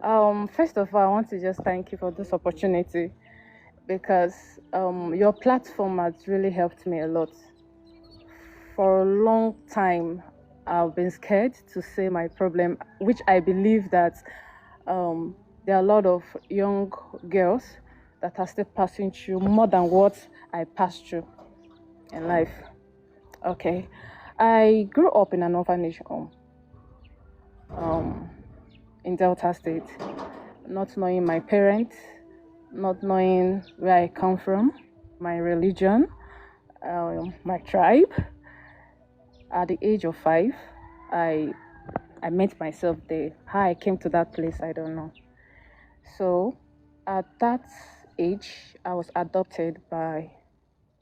First of all, I want to just thank you for this opportunity because your platform has really helped me a lot. For a long time, I've been scared to say my problem, which I believe that there are a lot of young girls that are still passing through more than what I passed through in life. Okay, I grew up in an orphanage home in Delta State, not knowing my parents, not knowing where I come from, my religion, my tribe. At the age of 5, I I met myself there. How I came to that place, I don't know. So at that age, I was adopted by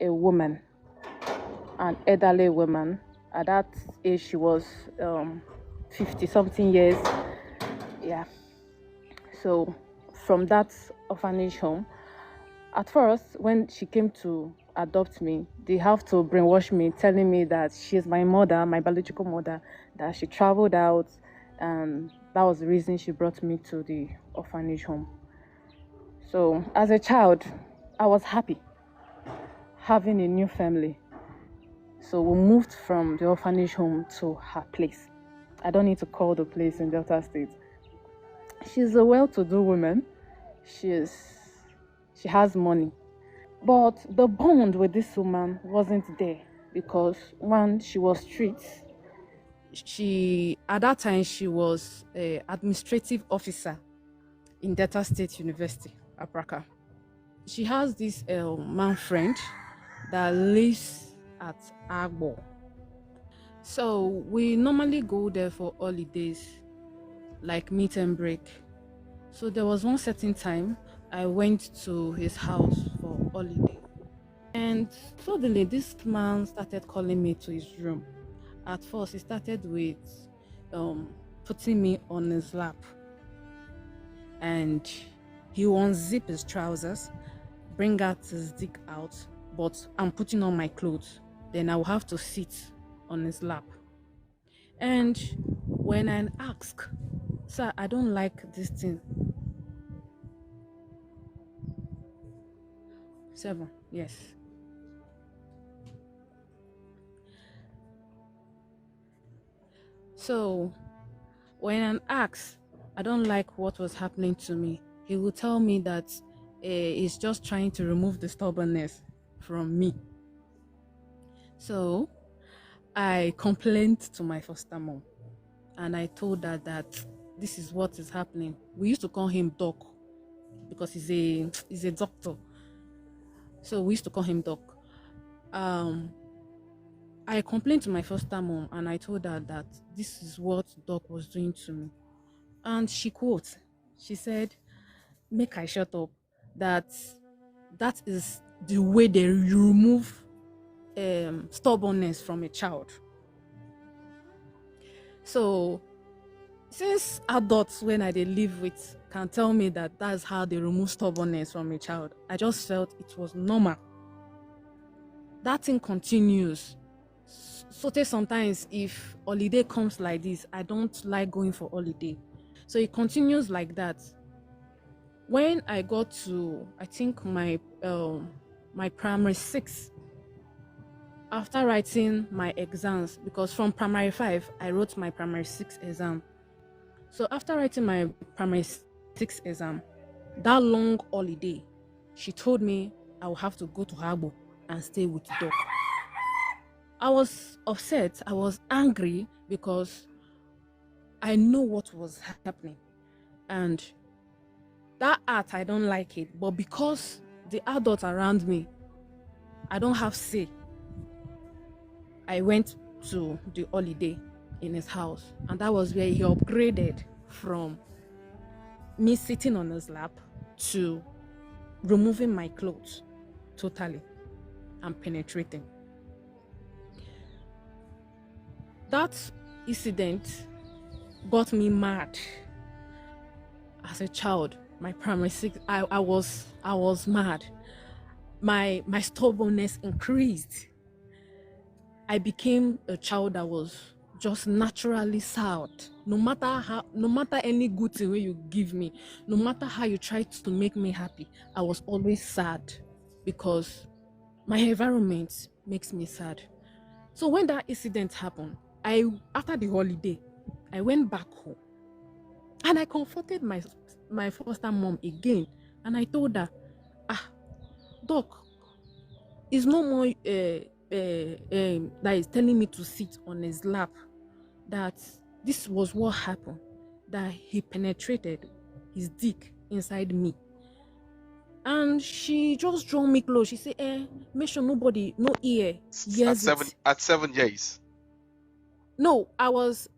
a woman, an elderly woman. At that age, she was 50 something years. Yeah. So from that orphanage home, at first, when she came to adopt me, they have to brainwash me, telling me that she's my mother, my biological mother, that she traveled out, and that was the reason she brought me to the orphanage home. So as a child, I was happy having a new family. So we moved from the orphanage home to her place. I don't need to call the place in Delta State. She's a well-to-do woman. She has money. But the bond with this woman wasn't there because one, she was street. She at that time she was a administrative officer in Delta State University, Apraka. She has this man friend that lives at Agbo. So we normally go there for holidays, like meet and break. So there was one certain time I went to his house for holiday. And suddenly this man started calling me to his room. At first, he started with putting me on his lap. And he will unzip his trousers, bring out his dick out, but I'm putting on my clothes. Then I will have to sit on his lap. And when I ask, sir, I don't like this thing. 7, yes. So when I asked, I don't like what was happening to me, he will tell me that he's just trying to remove the stubbornness from me. So I complained to my foster mom and I told her that this is what is happening. We used to call him Doc because he's a doctor. So we used to call him Doc. I complained to my foster mom and I told her that this is what Doc was doing to me. And she quotes, she said, make I shut up, that is the way they remove stubbornness from a child. So since adults when I they live with can tell me that that's how they remove stubbornness from a child, I just felt it was normal. That thing continues. So sometimes if holiday comes like this, I don't like going for holiday. So it continues like that. When I got to, I think my primary 6, after writing my exams, because from primary 5, I wrote my primary 6 exam. So after writing my primary 6 exam, that long holiday, she told me I will have to go to Habo and stay with Doc. I was upset, I was angry because I know what was happening. And that art, I don't like it. But because the adults around me, I don't have say, I went to the holiday in his house. And that was where he upgraded from me sitting on his lap to removing my clothes totally and penetrating. That incident got me mad. As a child, my primary 6, I was mad. My stubbornness increased. I became a child that was just naturally sad. No matter any good thing wey you give me, no matter how you try to make me happy, I was always sad because my environment makes me sad. So when that incident happened, after the holiday, I went back home and I comforted my foster mom again, and I told her, doc, it's no more that is telling me to sit on his lap, that this was what happened, that he penetrated his dick inside me. And she just drew me close. She said, make sure nobody, no ear hears it. At 7 years. No, I was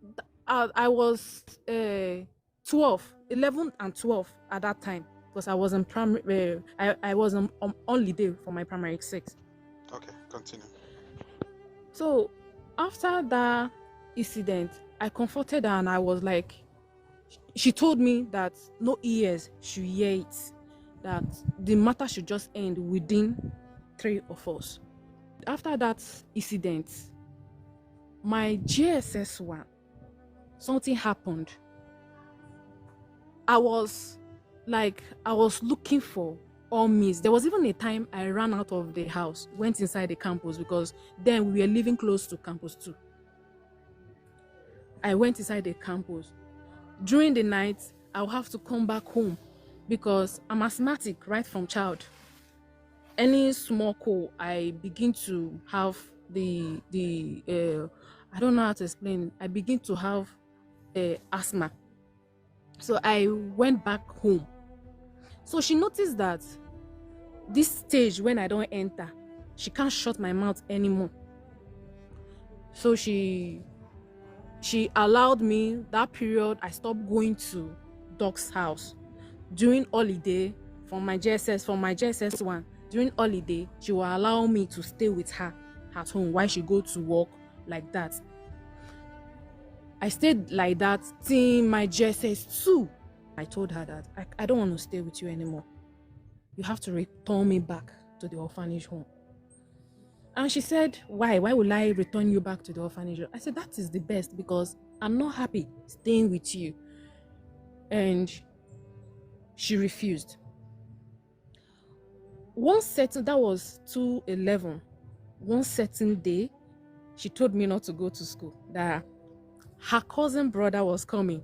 12, 11 and 12 at that time, because I was in primary. I was on holiday for my primary 6. Okay, continue. So after that incident, I comforted her and I was like, she told me that no ears should hear it, that the matter should just end within 3 of us. After that incident, my GSS 1, something happened. I was looking for all means. There was even a time I ran out of the house, went inside the campus, because then we were living close to campus 2. I went inside the campus. During the night, I'll have to come back home because I'm asthmatic right from child. Any small cold, I begin to have the I don't know how to explain it. I begin to have asthma. So I went back home. So she noticed that this stage when I don't enter, she can't shut my mouth anymore. So she allowed me that period. I stopped going to Doc's house during holiday from my GSS 1. During holiday, she will allow me to stay with her at home while she go to work, like that. I stayed like that till my GSS 2. I told her that I don't want to stay with you anymore. You have to return me back to the orphanage home. And she said, why will I return you back to the orphanage home? I said, that is the best, because I'm not happy staying with you. And she refused. That was 2/11. One certain day, she told me not to go to school, that her cousin brother was coming,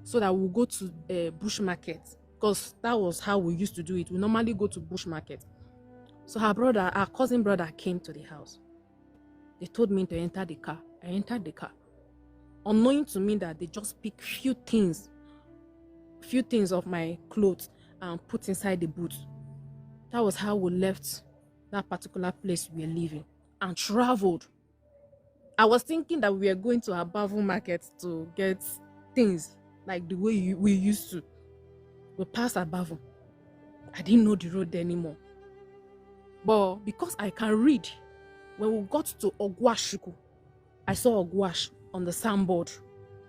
so that we'll go to bush market, because that was how we used to do it. We normally go to bush market. So her cousin brother came to the house. They told me to enter the car. I entered the car, unknowing to me that they just picked few things of my clothes and put inside the boot. That was how we left that particular place we were living and traveled. I was thinking that we were going to Abavu market to get things like the way we used to. We passed Abavu. I didn't know the road anymore. But because I can read, when we got to Ogwashuku, I saw Ogwash on the signboard.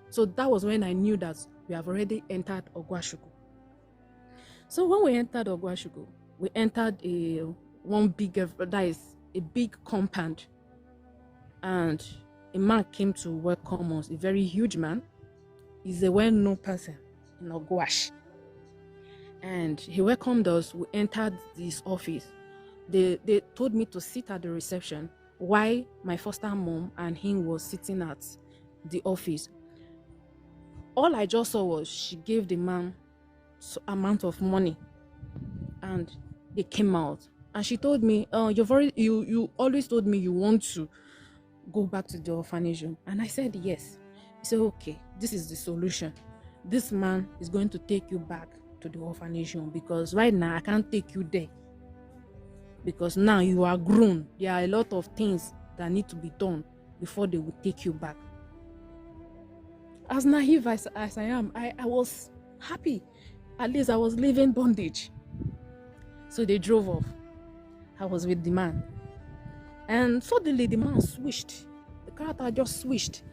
So that was when I knew that we have already entered Ogwashuku. So when we entered Ogwashuku, we entered a big compound, and a man came to welcome us, a very huge man. He's a well-known person in Ogwash. And he welcomed us. We entered this office. They told me to sit at the reception while my foster mom and him was sitting at the office. All I just saw was she gave the man some amount of money, and they came out. And she told me, you always told me you want to go back to the orphanage home. And I said yes. He said, okay, this is the solution. This man is going to take you back to the orphanage home, because right now I can't take you there, because now you are grown. There are a lot of things that need to be done before they will take you back. As naive as I am, I was happy. At least I was leaving bondage. So they drove off. I was with the man. And suddenly the man switched. The character just switched.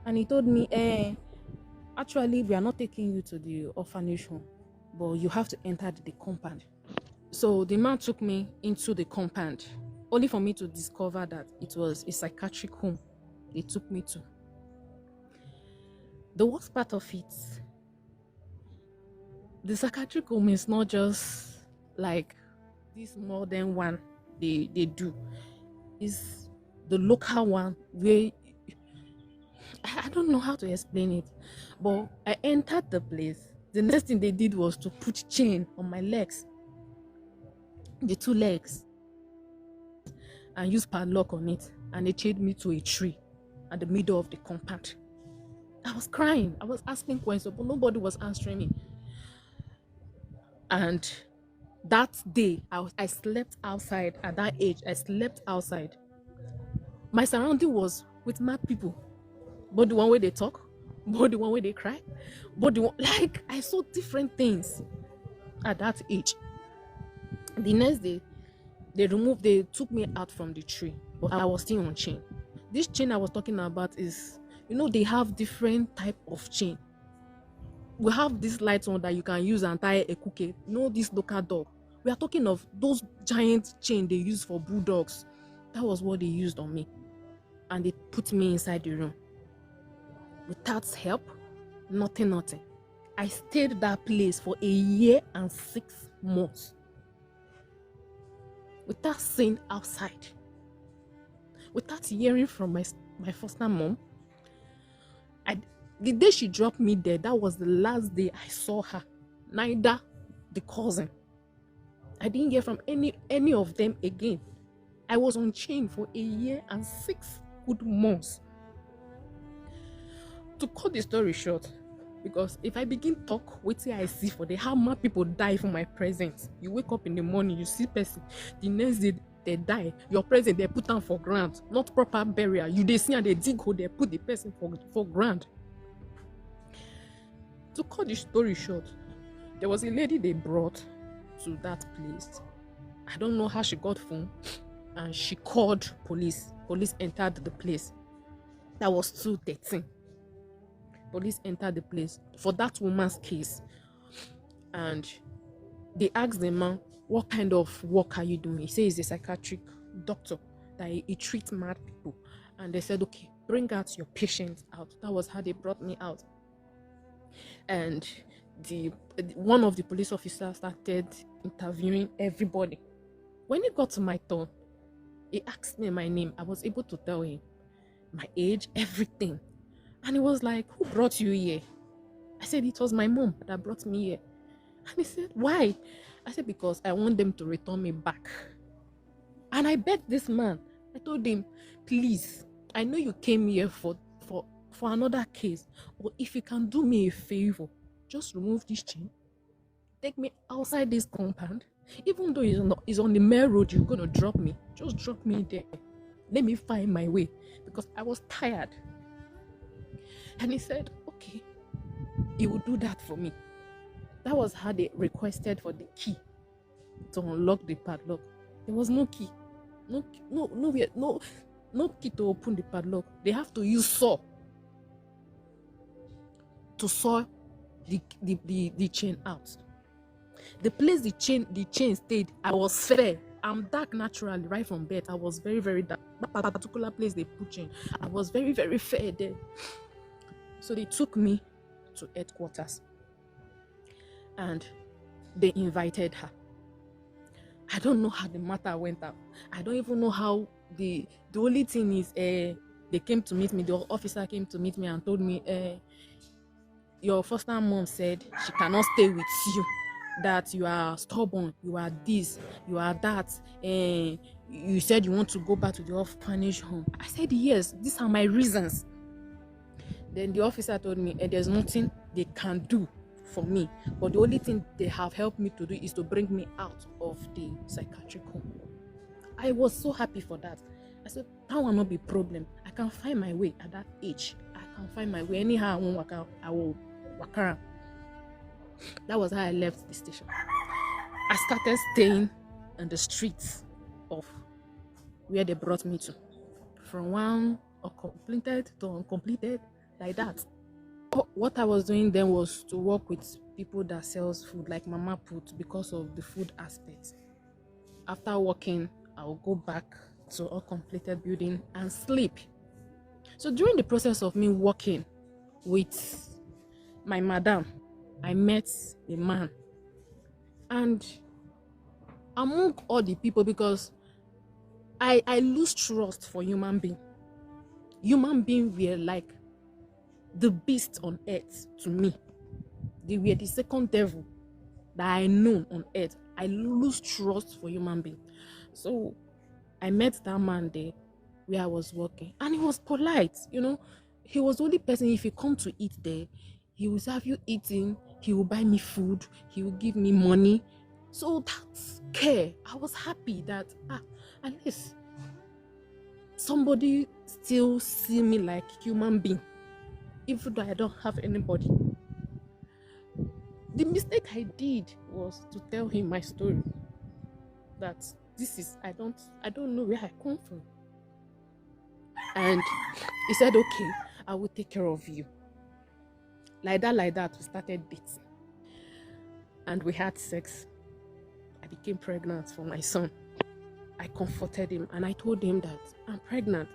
And he told me, actually, we are not taking you to the orphanage home, but you have to enter the compound. So the man took me into the compound, only for me to discover that it was a psychiatric home they took me to. The worst part of it, the psychiatric home is not just like this modern one they do. It's the local one where I don't know how to explain it. But I entered the place. The next thing they did was to put chain on my legs, the two legs, and use padlock on it. And they chained me to a tree at the middle of the compound. I was crying. I was asking questions, but nobody was answering me. And that day, I slept outside. At that age, I slept outside. My surrounding was with mad people. But the one where they talk, but the one where they cry, but the one, like, I saw different things at that age. The next day, they took me out from the tree, but I was still on chain. This chain I was talking about is, they have different type of chain. We have this light one that you can use and tie a cookie. This local dog. We are talking of those giant chain they use for bulldogs. That was what they used on me. And they put me inside the room. Without help, nothing. I stayed that place for 1 year and 6 months. Without seeing outside. Without hearing from my foster mom. The day she dropped me there, that was the last day I saw her. Neither the cousin. I didn't hear from any of them again. I was on chain for 1 year and 6 good months. To cut the story short, because if I begin talk, wait till I see for how many people die for my presence. You wake up in the morning, you see person, the next day they die. Your present they put down for ground, not proper burial. You they see and they dig hole, they put the person for ground. To cut the story short, there was a lady they brought to that place. I don't know how she got phone, and she called police. Police entered the place. That was 2:13. Police entered the place for that woman's case, and they asked the man, "What kind of work are you doing?" He says he's a psychiatric doctor, that he treats mad people. And they said, "Okay, bring out your patients out." That was how they brought me out. And one of the police officers started interviewing everybody. When it got to my turn, he asked me my name. I was able to tell him my age, everything. And he was like, "Who brought you here?" I said, "It was my mom that brought me here." And he said, "Why?" I said, "Because I want them to return me back." And I begged this man. I told him, "Please, I know you came here for another case, but if you can do me a favor, just remove this chain. Take me outside this compound. Even though it's on the main road, you're going to drop me. Just drop me there. Let me find my way." Because I was tired. And he said, "Okay, he will do that for me." That was how they requested for the key to unlock the padlock. There was no key. No key to open the padlock. They have to use saw to saw the chain out. The place the chain stayed, I was fair. I'm dark naturally, right from birth. I was very, very dark. That particular place they put chain, I was very, very fair there. So they took me to headquarters and they invited her. I don't know how the matter went out. I don't even know how the only thing is they came to meet me. The officer came to meet me and told me, "Your foster mom said she cannot stay with you, that you are stubborn, you are this, you are that, and you said you want to go back to the orphanage home." I said, "Yes, these are my reasons." Then the officer told me, "There's nothing they can do for me, but the only thing they have helped me to do is to bring me out of the psychiatric home." I was so happy for that. I said, "That will not be a problem. I can find my way at that age. I can find my way. Anyhow I won't work out, I will walk around." That was how I left the station. I started staying on the streets of where they brought me to. From one completed to uncompleted, like that. What I was doing then was to work with people that sells food, like Mama Put, because of the food aspect. After working, I'll go back to a completed building and sleep. So during the process of me working with my madam, I met a man. And among all the people, because I lose trust for human being. Human being were like the beast on earth to me. They were the second devil that I know on earth. I lose trust for human being. So I met that man there where I was working, and he was polite. He was the only person, if you come to eat there, he will have you eating, he will buy me food, he will give me money. So that's care. I was happy that at least somebody still see me like human being, even though I don't have anybody. The mistake I did was to tell him my story. That this is I don't know where I come from. And he said, okay, I will take care of you. Like that, we started dating. And we had sex. I became pregnant for my son. I comforted him and I told him that I'm pregnant.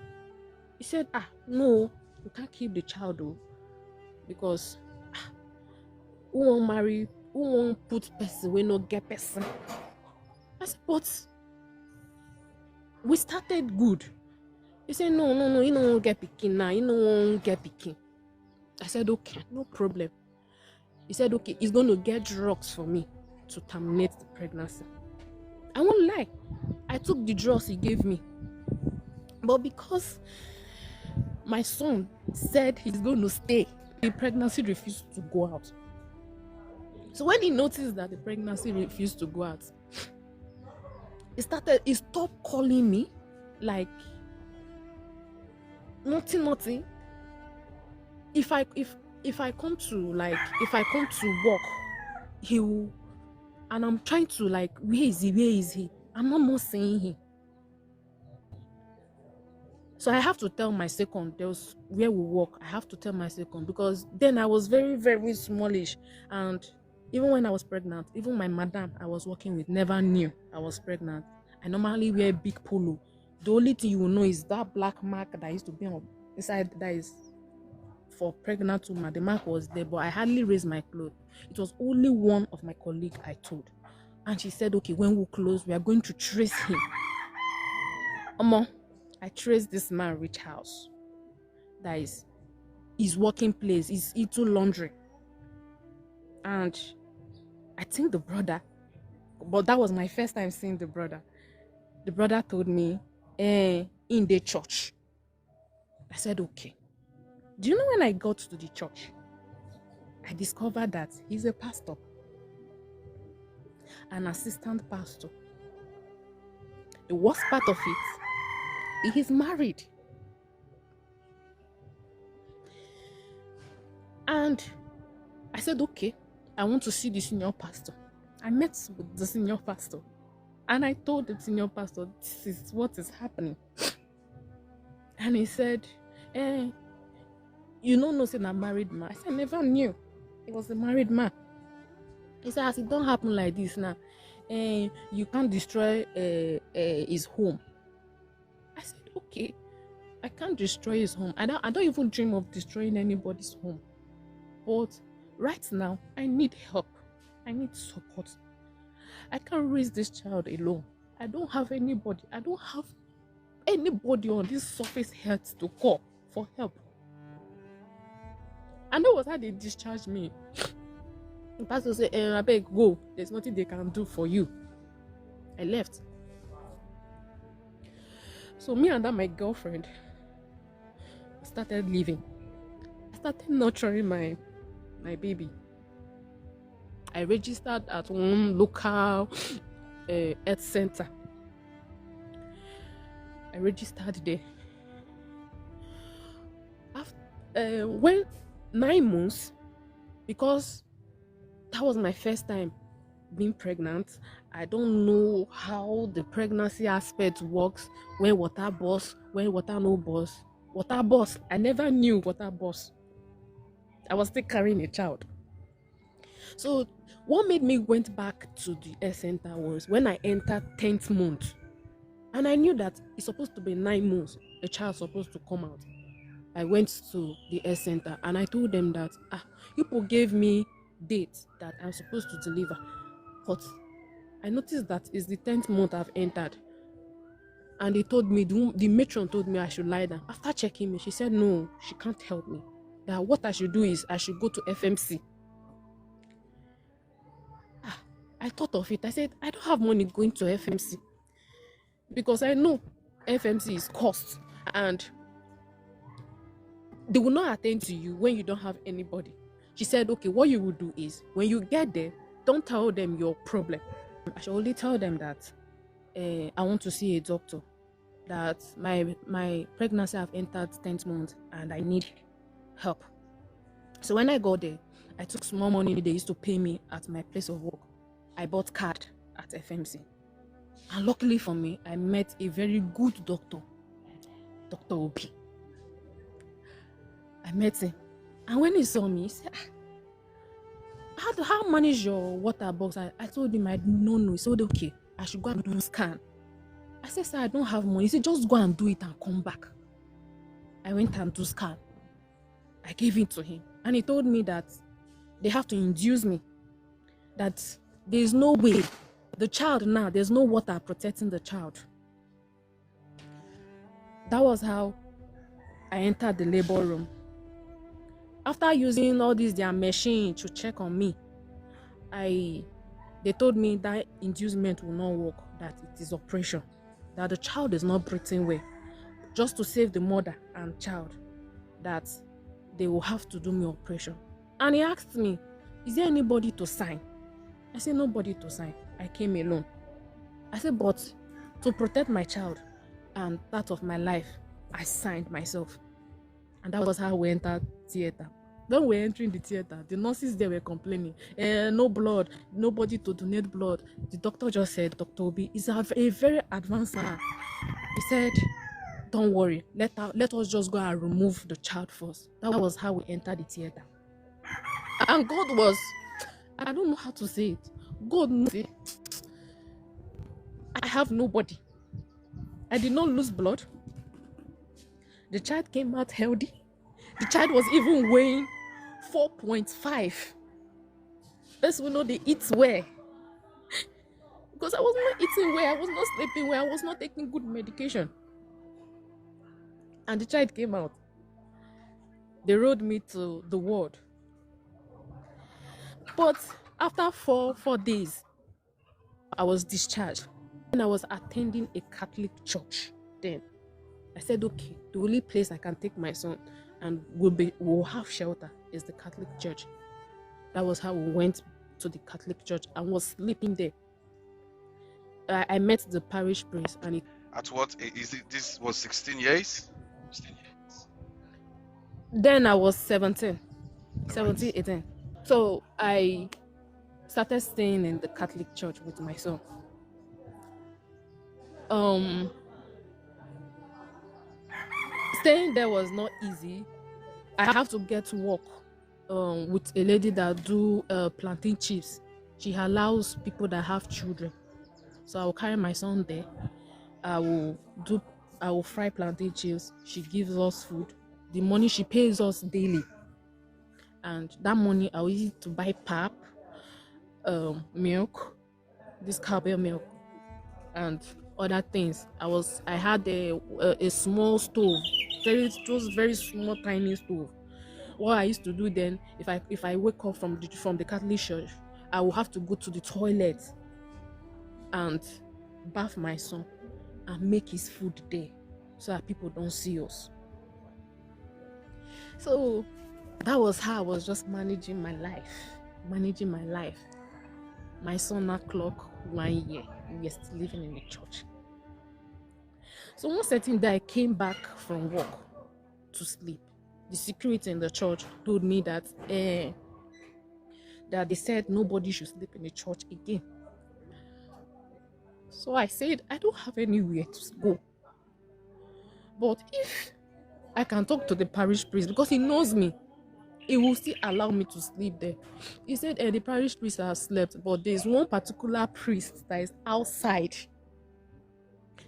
He said, no, you can't keep the child though. Because who won't marry, who won't put person, we no get person. I said, but we started good. He said, no, you don't get picking now. You don't get picking. I said, okay, no problem. He said, okay, he's going to get drugs for me to terminate the pregnancy. I won't lie. I took the drugs he gave me. But because my son said he's going to stay, the pregnancy refused to go out. So when he noticed that the pregnancy refused to go out, he stopped calling me like nothing. If I come to work, he will, and I'm trying to like, where is he? I'm not more seeing him. So I have to tell my second, there was where we work, I have to tell my second, because then I was very, very smallish. And even when I was pregnant, even my madam I was working with never knew I was pregnant. I normally wear big polo. The only thing you will know is that black mark that used to be on inside, that is for pregnant woman. The mark was there, but I hardly raised my clothes. It was only one of my colleagues I told. And she said, okay, when we close, we are going to trace him. I traced this man rich house. That is his working place, his eating laundry. And I think the brother, but that was my first time seeing the brother. The brother told me, in the church. I said, okay. Do you know when I got to the church, I discovered that he's a pastor, an assistant pastor. The worst part of it, he's married. And I said, okay, I want to see the senior pastor. I met with the senior pastor and I told the senior pastor, this is what is happening. And he said, you don't know, say, I'm a married man. I said, I never knew he was a married man. He said, as it don't happen like this now, you can't destroy his home. I said, okay, I can't destroy his home. I don't even dream of destroying anybody's home. But right now, I need help. I need support. I can't raise this child alone. I don't have anybody. I don't have anybody on this surface earth to call for help. And that was how they discharged me. The pastor said, I beg, go. There's nothing they can do for you. I left. So me and my girlfriend started living. I started nurturing my baby. I registered at one local health center. I registered there. After, when 9 months, because that was my first time being pregnant, I don't know how the pregnancy aspect works, when water burst, when water no burst. Water burst, I never knew water burst. I was still carrying a child. So what made me went back to the health center was when I entered 10th month. And I knew that it's supposed to be 9 months, the child's supposed to come out. I went to the health center and I told them that people gave me dates that I'm supposed to deliver, but I noticed that it's the 10th month I've entered. And they told me, the matron told me I should lie down. After checking me, she said no, she can't help me. That what I should do is I should go to FMC. I thought of it. I said, I don't have money going to FMC because I know FMC is cost and they will not attend to you when you don't have anybody. She said, okay, what you will do is when you get there, don't tell them your problem. I should only tell them that I want to see a doctor, that my pregnancy have entered 10th month and I need help. So when I got there, I took small money they used to pay me at my place of work. I bought card at FMC. And luckily for me, I met a very good doctor, Dr. Obi. I met him. And when he saw me, he said, how manage your water box? I told him I don't know. He said, okay, I should go and do scan. I said, sir, I don't have money. He said, just go and do it and come back. I went and do scan. I gave it to him. And he told me that they have to induce me. That there's no way. The child now, there's no water protecting the child. That was how I entered the labor room. After using all this their machine to check on me, they told me that inducement will not work, that it is operation, that the child is not breathing well. Just to save the mother and child, that they will have to do me operation. And he asked me, is there anybody to sign? I said, nobody to sign. I came alone. I said, but to protect my child and that of my life, I signed myself. And that was how we entered theater. When we were entering the theater, the nurses there were complaining, no blood, nobody to donate blood. The doctor just said, Dr. Obi is a very advanced man. He said, don't worry, let us just go and remove the child first. That was how we entered the theater. And God was, I don't know how to say it. God knows it. I have nobody. I did not lose blood. The child came out healthy. The child was even weighing 4.5. That's when they eat well. Because I was not eating well, I was not sleeping well, I was not taking good medication. And the child came out. They rode me to the ward. But after four days, I was discharged. And I was attending a Catholic church then. I said, okay, the only place I can take my son and we'll have shelter is the Catholic church. That was how we went to the Catholic church and was sleeping there. I met the parish priest and At what is it? This was 16 years? Then I was 17, Right. 18. So I started staying in the Catholic church with my son. Staying there was not easy. I have to get to work with a lady that do plantain chips. She allows people that have children. So I will carry my son there. I will fry plantain chips. She gives us food. The money she pays us daily. And that money I will use it to buy pap, milk, this cowbell milk, and other things. I had a small stove, very small tiny stove. What I used to do then, if I wake up from the Catholic church, I will have to go to the toilet and bath my son and make his food there so that people don't see us. So that was how I was just managing my life. My son now clock 1 year. We are still living in the church. So one certain day I came back from work to sleep. The security in the church told me that they said nobody should sleep in the church again. So I said, I don't have anywhere to go. But if I can talk to the parish priest, because he knows me, he will still allow me to sleep there. He said, the parish priest has slept, but there's one particular priest that is outside.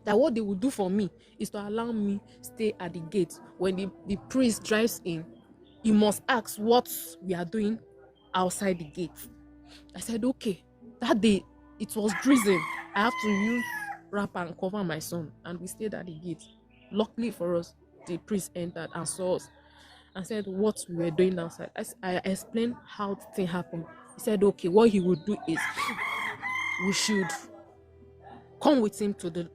That what they would do for me is to allow me stay at the gate. When the priest drives in, he must ask what we are doing outside the gate. I said, okay. That day, it was drizzling. I have to use wrapper and cover my son, and we stayed at the gate. Luckily for us, the priest entered and saw us and said what we were doing outside. I explained how the thing happened. He said, okay, what he would do is we should come with him to the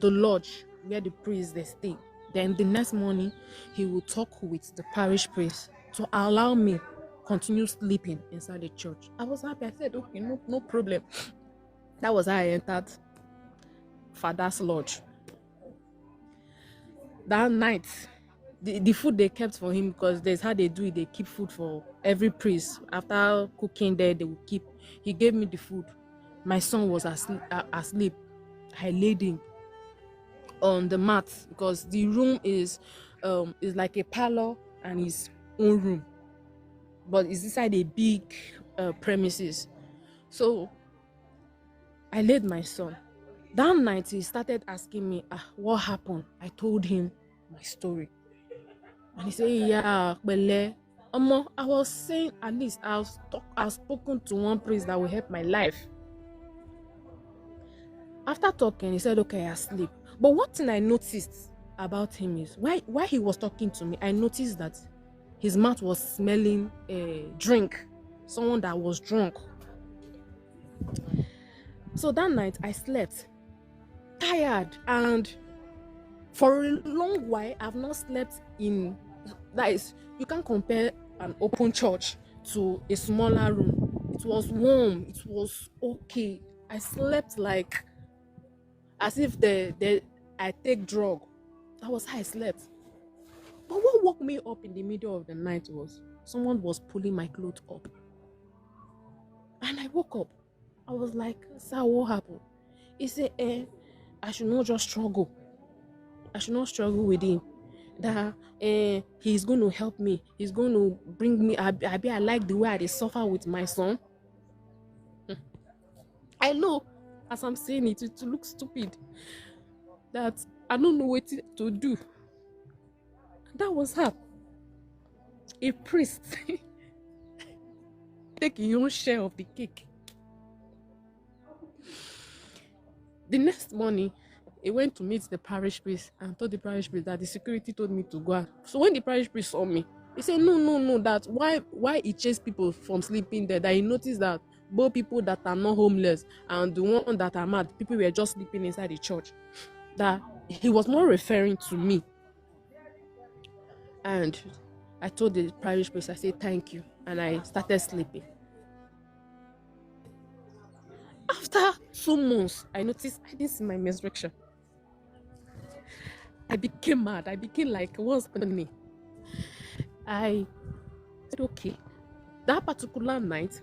lodge where the priest they stay. Then the next morning, he will talk with the parish priest to allow me continue sleeping inside the church. I was happy. I said, okay, no problem. That was how I entered Father's lodge. That night, the food they kept for him, because there's how they do it. They keep food for every priest. After cooking there, they will keep. He gave me the food. My son was asleep. I laid him on the mat because the room is like a parlor and his own room, but it's inside a big premises. So I laid my son. That night he started asking me, what happened? I told him my story, and he said, yeah, Bele. I was saying at least I've spoken to one priest that will help my life. After talking, he said, okay, I sleep. But one thing I noticed about him is while he was talking to me, I noticed that his mouth was smelling a drink, someone that was drunk. So that night I slept tired, and for a long while I've not slept in, that is, you can't compare an open church to a smaller room. It was warm, it was okay. I slept like as if I take drug. That was how I slept. But what woke me up in the middle of the night was someone was pulling my clothes up. And I woke up. I was like, sir, what happened? He said, I should not just struggle. I should not struggle with him. That he's going to help me. He's going to bring me. I like the way I suffer with my son. I know, as I'm saying it, it looks stupid. That I don't know what to do. That was her. A priest. Take your own share of the cake. The next morning, he went to meet the parish priest and told the parish priest that the security told me to go out. So when the parish priest saw me, he said, no, that why he chased people from sleeping there, that he noticed that both people that are not homeless and the one that are mad, people were just sleeping inside the church. That he was more referring to me. And I told the parish priest, I said, thank you. And I started sleeping. After 2 months, I noticed I didn't see my menstruation. I became mad. I became like, what's happening? I said, okay. That particular night,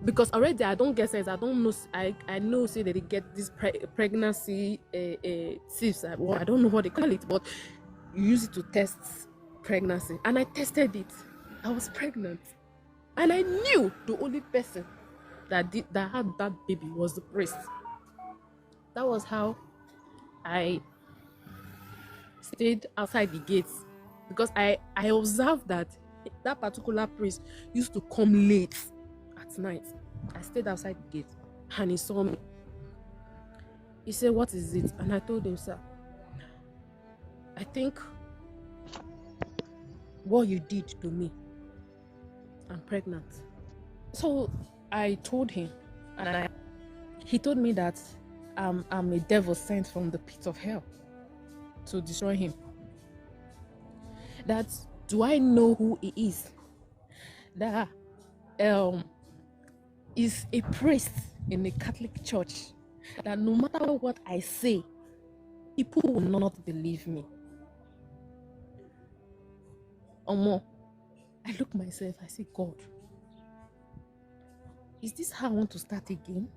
because already I don't get sense, I don't know, I know say that they get this pregnancy tips. Well, I don't know what they call it, but you use it to test pregnancy. And I tested it. I was pregnant. And I knew the only person that had that baby was the priest. That was how I stayed outside the gates, because I observed that particular priest used to come late at night. I stayed outside the gate and he saw me. He said, what is it? And I told him, sir, I think what you did to me, I'm pregnant. So I told him, and he told me that I'm a devil sent from the pit of hell to destroy him. That, do I know who he is? That is a priest in the Catholic Church. That no matter what I say, people will not believe me. Omo, I look myself, I say, God, is this how I want to start again?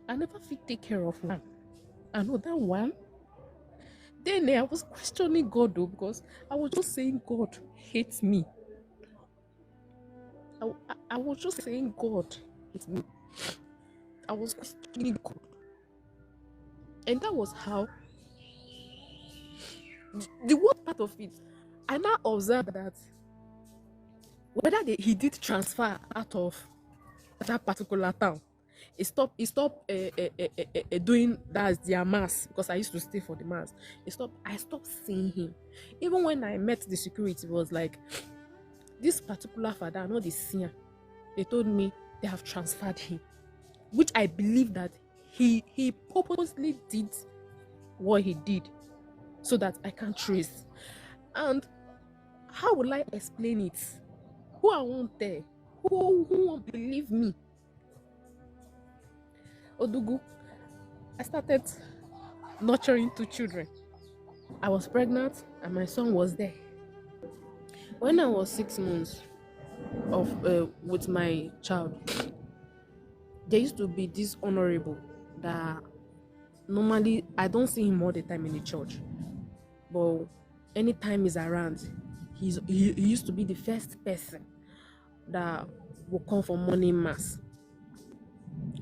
I never fit take care of one. Another one. Then I was questioning God though, because I was just saying God hates me. I was just saying God hates me. I was questioning God. And that was how the worst part of it. I now observed that whether he did transfer out of that particular town, he stopped doing that's their mass, because I used to stay for the mass. I stopped seeing him. Even when I met the security, it was like, this particular father, not the senior, they told me they have transferred him, which I believe that he purposely did what he did so that I can't trace. And how will I explain it? Who I won't tell? Who won't believe me? Odugu, I started nurturing 2 children. I was pregnant and my son was there. When I was 6 months with my child, there used to be this honorable that normally I don't see him all the time in the church, but anytime he's around, he used to be the first person that will come for morning mass.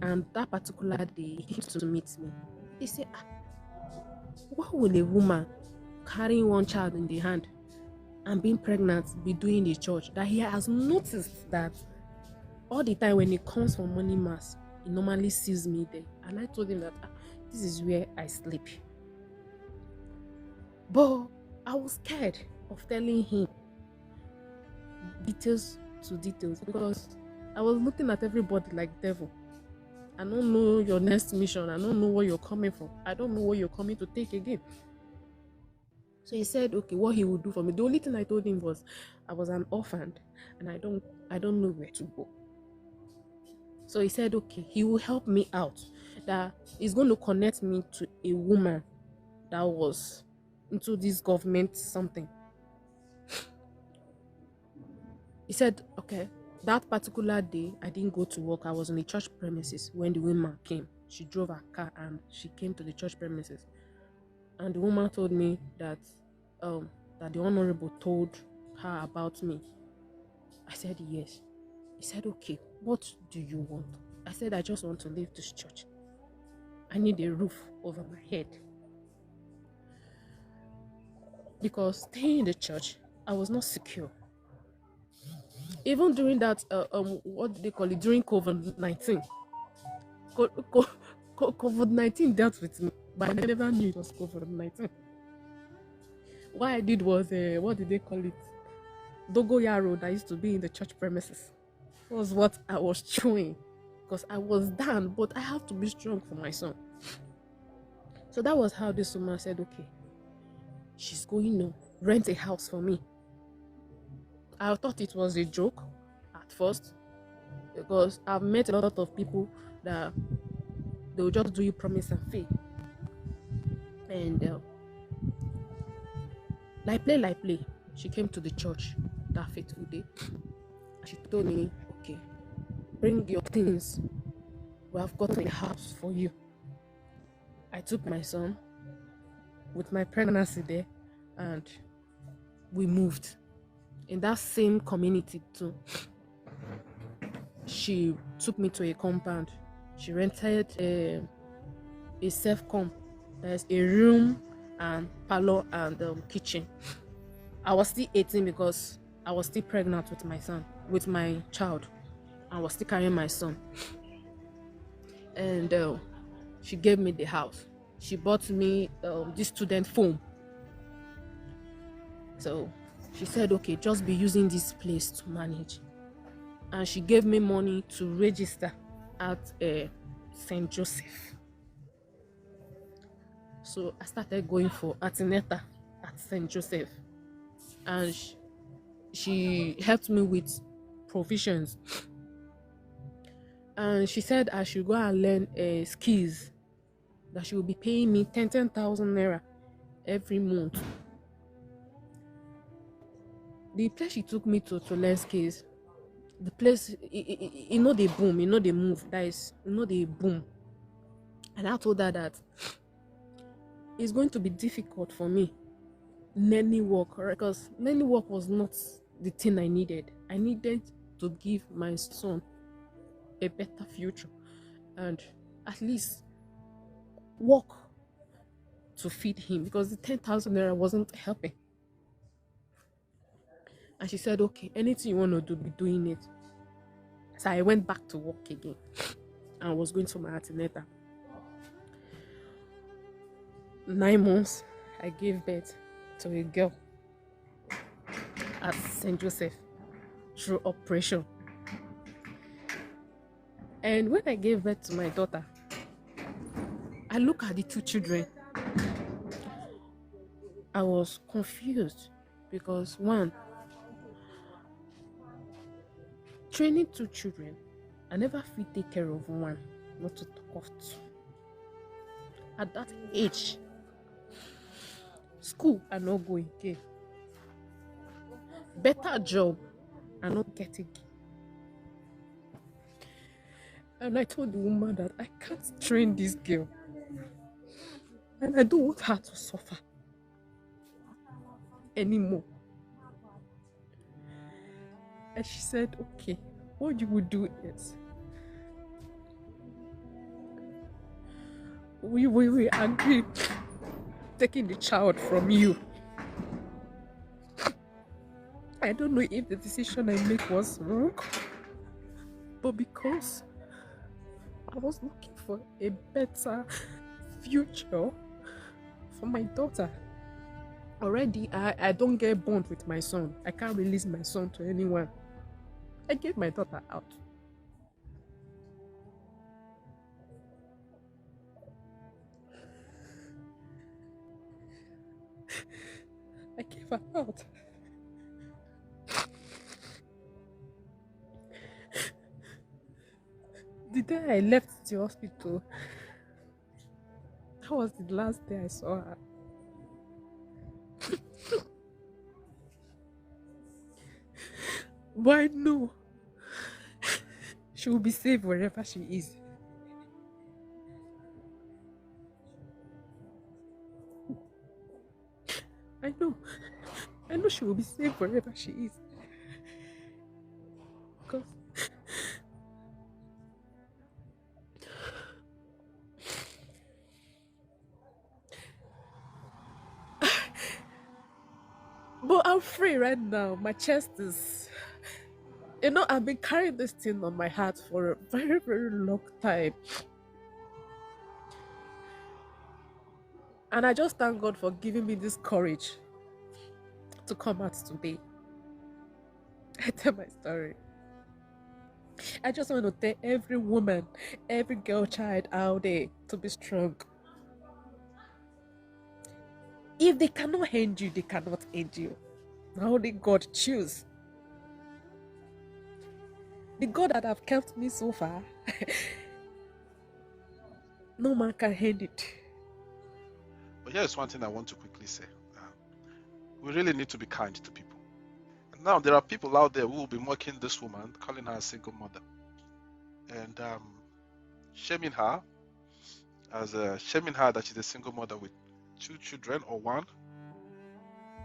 And that particular day, he came to meet me. He said, what will a woman carrying one child in the hand and being pregnant be doing in the church? That he has noticed that all the time when he comes for morning mass, he normally sees me there. And I told him that this is where I sleep. But I was scared of telling him details to details, because I was looking at everybody like devil. I don't know your next mission. I don't know where you're coming from. I don't know what you're coming to take again. So he said, okay, what he would do for me. The only thing I told him was I was an orphan and I don't know where to go. So he said, okay, he will help me out. That he's going to connect me to a woman that was into this government something. He said, okay, that particular day, I didn't go to work. I was on the church premises when the woman came. She drove her car and she came to the church premises. And the woman told me that the honorable told her about me. I said, yes. He said, okay, what do you want? I said, I just want to leave this church. I need a roof over my head. Because staying in the church, I was not secure. Even during that, what do they call it? During COVID-19. COVID-19 dealt with me, but I never knew it was COVID-19. What I did was, what did they call it? Dogoyaro that used to be in the church premises. It was what I was chewing, because I was down, but I have to be strong for my son. So that was how this woman said, okay, she's going to rent a house for me. I thought it was a joke at first, because I've met a lot of people that they'll just do you promise and fail. And like play, she came to the church that fateful day. She told me, okay, bring your things. We have got a house for you. I took my son with my pregnancy there and we moved. In that same community too, she took me to a compound. She rented a self-com. There's a room and parlor and kitchen. I was still 18 because I was still pregnant with my child. I was still carrying my son. And she gave me the house. She bought me this student phone. So she said, okay, just be using this place to manage. And she gave me money to register at St. Joseph. So I started going for antenatal at St. Joseph. And she helped me with provisions. And she said I should go and learn skills. That she will be paying me 10,000 naira every month. The place she took me to learn skills, the place, you know, they boom, you know, they move. That is, you know, they boom. And I told her that it's going to be difficult for me. Nanny work, because nanny work was not the thing I needed. I needed to give my son a better future and at least work to feed him because the 10,000 naira wasn't helping. And she said, okay, anything you want to do, be doing it. So I went back to work again and was going to my antenatal. 9 months, I gave birth to a girl at St. Joseph through operation. And when I gave birth to my daughter, I look at the 2 children. I was confused because one, training 2 children, I never fit take care of one, not to talk of 2. At that age, school I not going again. Better job I not getting. And I told the woman that I can't train this girl. And I don't want her to suffer anymore. And she said, okay, what you will do is we will agree taking the child from you. I don't know if the decision I make was wrong, but because I was looking for a better future for my daughter. Already, I don't get bond with my son. I can't release my son to anyone. I gave my daughter out. I gave her out. The day I left the hospital, that was the last day I saw her. But I know she will be safe wherever she is. I know she will be safe wherever she is. Because but I'm free right now. My chest is, I've been carrying this thing on my heart for a very, very long time. And I just thank God for giving me this courage to come out today. I tell my story. I just want to tell every woman, every girl child out there to be strong. If they cannot end you, they cannot end you. Only God choose. The God that have kept me so far, no man can end it. But here's one thing I want to quickly say. We really need to be kind to people. And now there are people out there who will be mocking this woman, calling her a single mother, and shaming her that she's a single mother with 2 children or 1,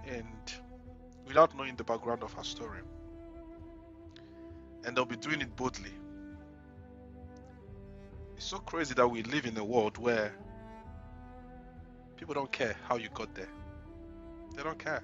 and without knowing the background of her story. And they'll be doing it boldly. It's so crazy that we live in a world where people don't care how you got there. They don't care.